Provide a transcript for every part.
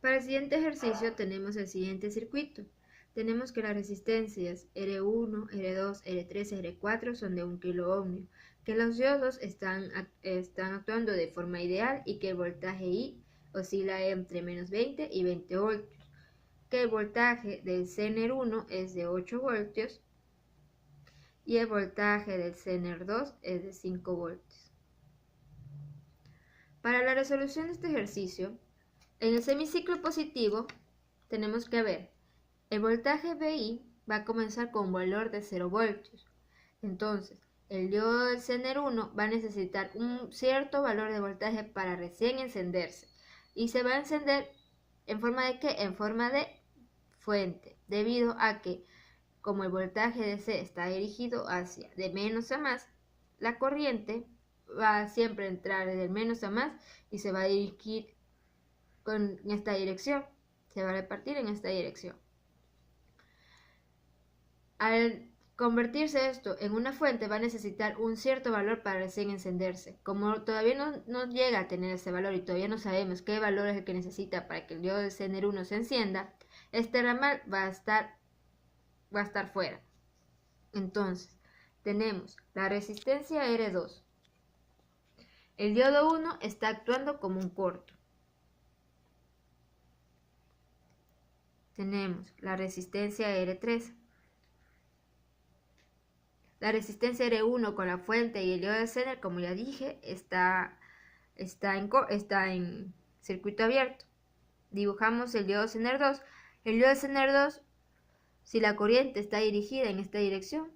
Para el siguiente ejercicio tenemos el siguiente circuito. Tenemos que las resistencias R1, R2, R3, R4 son de 1 kiloohmio, que los diodos están actuando de forma ideal y que el voltaje I oscila entre menos 20 y 20 voltios, que el voltaje del Zener1 es de 8 voltios y el voltaje del Zener2 es de 5 voltios. Para la resolución de este ejercicio, en el semiciclo positivo tenemos que ver, el voltaje VI va a comenzar con un valor de 0 voltios. Entonces, el diodo del Zener1 va a necesitar un cierto valor de voltaje para recién encenderse. Y se va a encender ¿en forma de qué? En forma de fuente, debido a que como el voltaje de C está dirigido hacia de menos a más, la corriente va a siempre entrar de menos a más y se va a dirigir en esta dirección, se va a repartir en esta dirección. Al convertirse esto en una fuente va a necesitar un cierto valor para recién encenderse. Como todavía no llega a tener ese valor y todavía no sabemos qué valor es el que necesita para que el diodo de Zener1 se encienda, este ramal va a estar fuera. Entonces, tenemos la resistencia R2. El diodo 1 está actuando como un corto. Tenemos la resistencia R3. La resistencia R1 con la fuente y el diodo de Zener, como ya dije, está en circuito abierto. Dibujamos el diodo Zener 2. El diodo Zener 2, si la corriente está dirigida en esta dirección,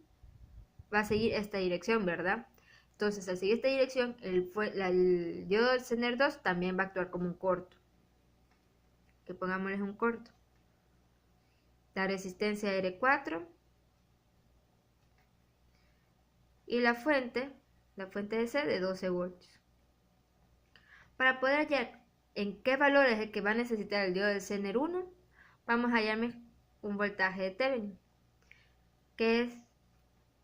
va a seguir esta dirección, ¿verdad? Entonces, al seguir esta dirección, el diodo del Zener 2 también va a actuar como un corto. Que pongámosles un corto. La resistencia R4 y la fuente de C de 12 voltios. Para poder hallar en qué valor es el que va a necesitar el diodo del Zener 1, vamos a hallar un voltaje de Thevenin, que es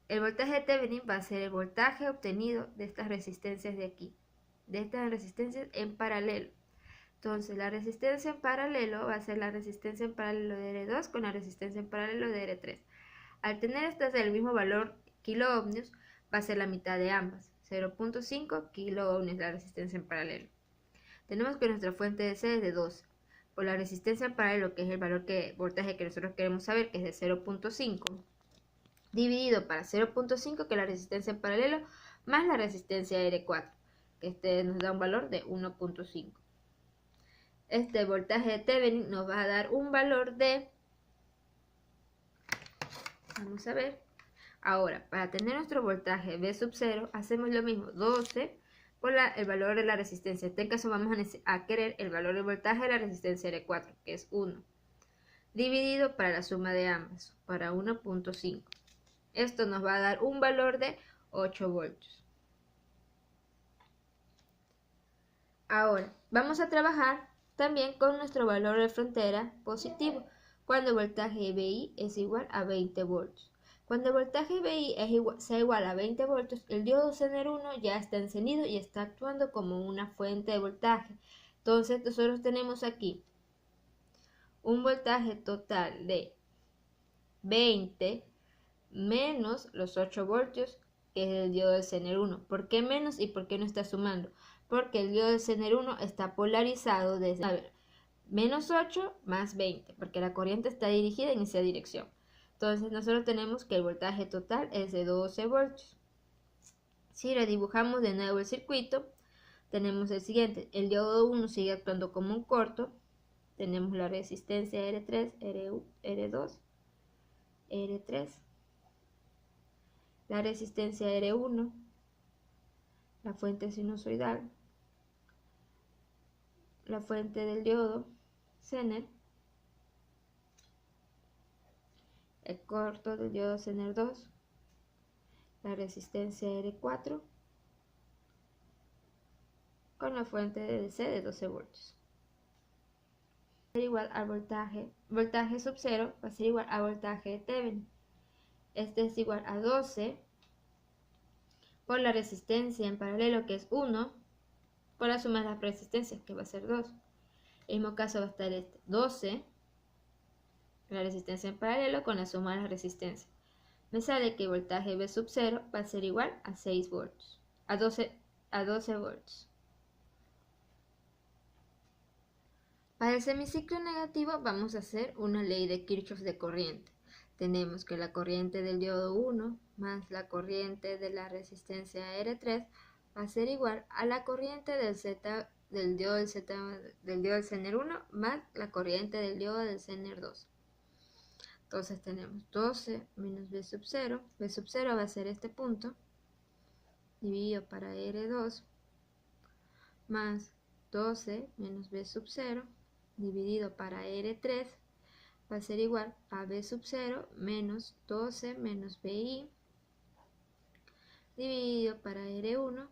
el voltaje de Thevenin va a ser el voltaje obtenido de estas resistencias de aquí, de estas resistencias en paralelo. Entonces la resistencia en paralelo va a ser la resistencia en paralelo de R2 con la resistencia en paralelo de R3. Al tener estas del mismo valor kiloohmios, va a ser la mitad de ambas, 0.5 kiloohmios la resistencia en paralelo. Tenemos que nuestra fuente de C es de 12. Por la resistencia en paralelo, que es el voltaje que nosotros queremos saber, que es de 0.5, dividido para 0.5, que es la resistencia en paralelo, más la resistencia R4, que nos da un valor de 1.5. Este voltaje de Thevenin nos va a dar un valor de, vamos a ver, ahora, para tener nuestro voltaje V sub 0, hacemos lo mismo, 12 por el valor de la resistencia. En este caso vamos a querer el valor del voltaje de la resistencia R4, que es 1, dividido para la suma de ambas, para 1.5. Esto nos va a dar un valor de 8 voltios. Ahora, vamos a trabajar también con nuestro valor de frontera positivo, cuando el voltaje VI es igual a 20 voltios. Cuando el voltaje VI sea igual a 20 voltios, el diodo Zener1 ya está encendido y está actuando como una fuente de voltaje. Entonces nosotros tenemos aquí un voltaje total de 20 menos los 8 voltios, que es el diodo de Zener1. ¿Por qué menos y por qué no está sumando? Porque el diodo de Zener1 está polarizado desde menos 8 más 20, porque la corriente está dirigida en esa dirección. Entonces nosotros tenemos que el voltaje total es de 12 voltios. Si redibujamos de nuevo el circuito, tenemos el siguiente. El diodo 1 sigue actuando como un corto. Tenemos la resistencia R3, R2, R3. La resistencia R1, la fuente sinusoidal, la fuente del diodo Zener, el corto del diodo Zener 2, la resistencia R4 con la fuente de DC de 12 voltios. Va a ser igual al voltaje sub 0 va a ser igual a voltaje de Thevenin. Este es igual a 12 por la resistencia en paralelo, que es 1, por la suma de las resistencias, que va a ser 2. En el mismo caso va a estar este 12, la resistencia en paralelo con la suma de las resistencias. Me sale que el voltaje V sub 0 va a ser igual a 6 volts, a 12 volts. Para el semiciclo negativo vamos a hacer una ley de Kirchhoff de corriente. Tenemos que la corriente del diodo 1 más la corriente de la resistencia R3 va a ser igual a la corriente del diodo del Zener 1 más la corriente del diodo del Zener 2. Entonces tenemos 12 menos V sub 0. V sub 0 va a ser este punto dividido para R2 más 12 menos V sub 0 dividido para R3 va a ser igual a V sub 0 menos 12 menos VI dividido para R1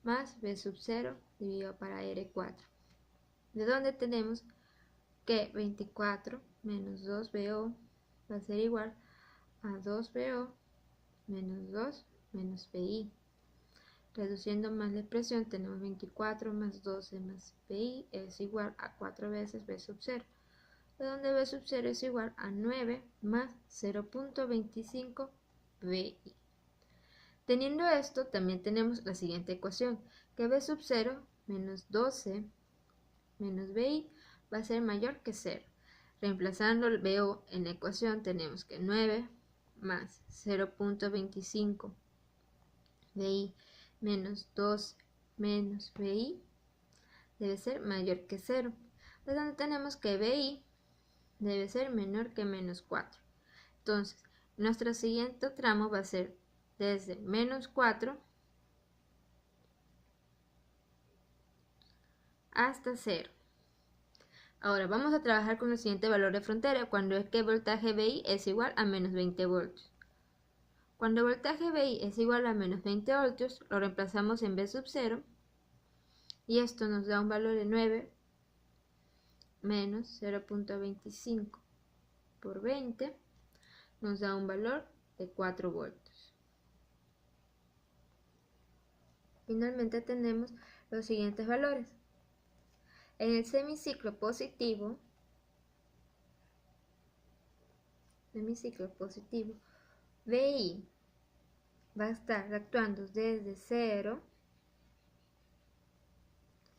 más V sub 0 dividido para R4. De donde tenemos que 24 menos 2VO va a ser igual a 2VO menos 2 menos VI. Reduciendo más la expresión tenemos 24 más 12 más VI es igual a 4 veces V sub 0. De donde V sub 0 es igual a 9 más 0.25 VI. Teniendo esto, también tenemos la siguiente ecuación, que V sub 0 menos 12 menos VI va a ser mayor que 0. Reemplazando el VO en la ecuación tenemos que 9 más 0.25 VI menos 2 menos VI debe ser mayor que 0. Por lo tanto tenemos que VI debe ser menor que menos 4. Entonces, nuestro siguiente tramo va a ser desde menos 4 hasta 0. Ahora vamos a trabajar con el siguiente valor de frontera cuando es que el voltaje VI es igual a menos 20 voltios. Cuando el voltaje VI es igual a menos 20 voltios, lo reemplazamos en V sub 0 y esto nos da un valor de 9 menos 0.25 por 20 nos da un valor de 4 voltios. Finalmente tenemos los siguientes valores. En el semiciclo positivo, VI va a estar actuando desde 0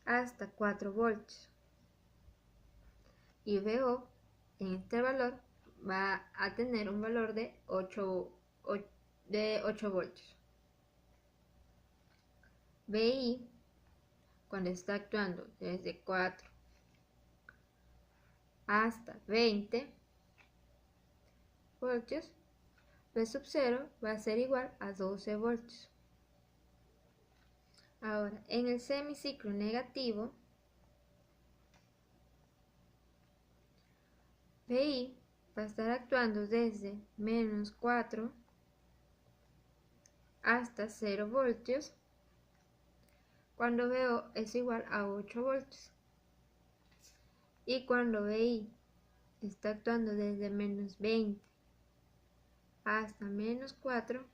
hasta 4 voltios y VO en este valor va a tener un valor de 8 voltios. VI cuando está actuando desde 4 hasta 20 voltios, V sub 0 va a ser igual a 12 voltios. Ahora, en el semiciclo negativo, VI va a estar actuando desde menos 4 hasta 0 voltios cuando VO es igual a 8 voltios. Y cuando VI está actuando desde menos 20 hasta menos 4,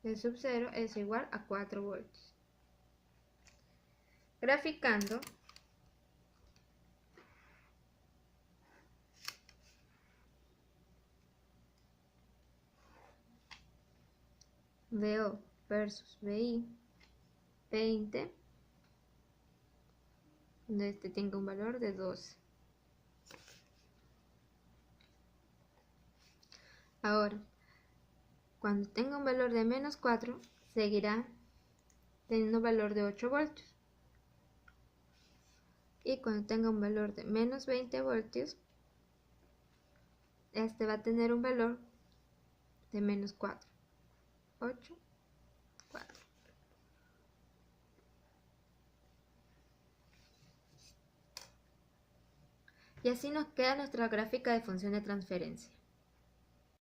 V sub 0 es igual a 4 voltios. Graficando, VO versus VI, 20, donde este tenga un valor de 12. Ahora, cuando tenga un valor de menos 4, seguirá teniendo un valor de 8 voltios. Y cuando tenga un valor de menos 20 voltios, este va a tener un valor de menos 4. 8, 4. Y así nos queda nuestra gráfica de función de transferencia.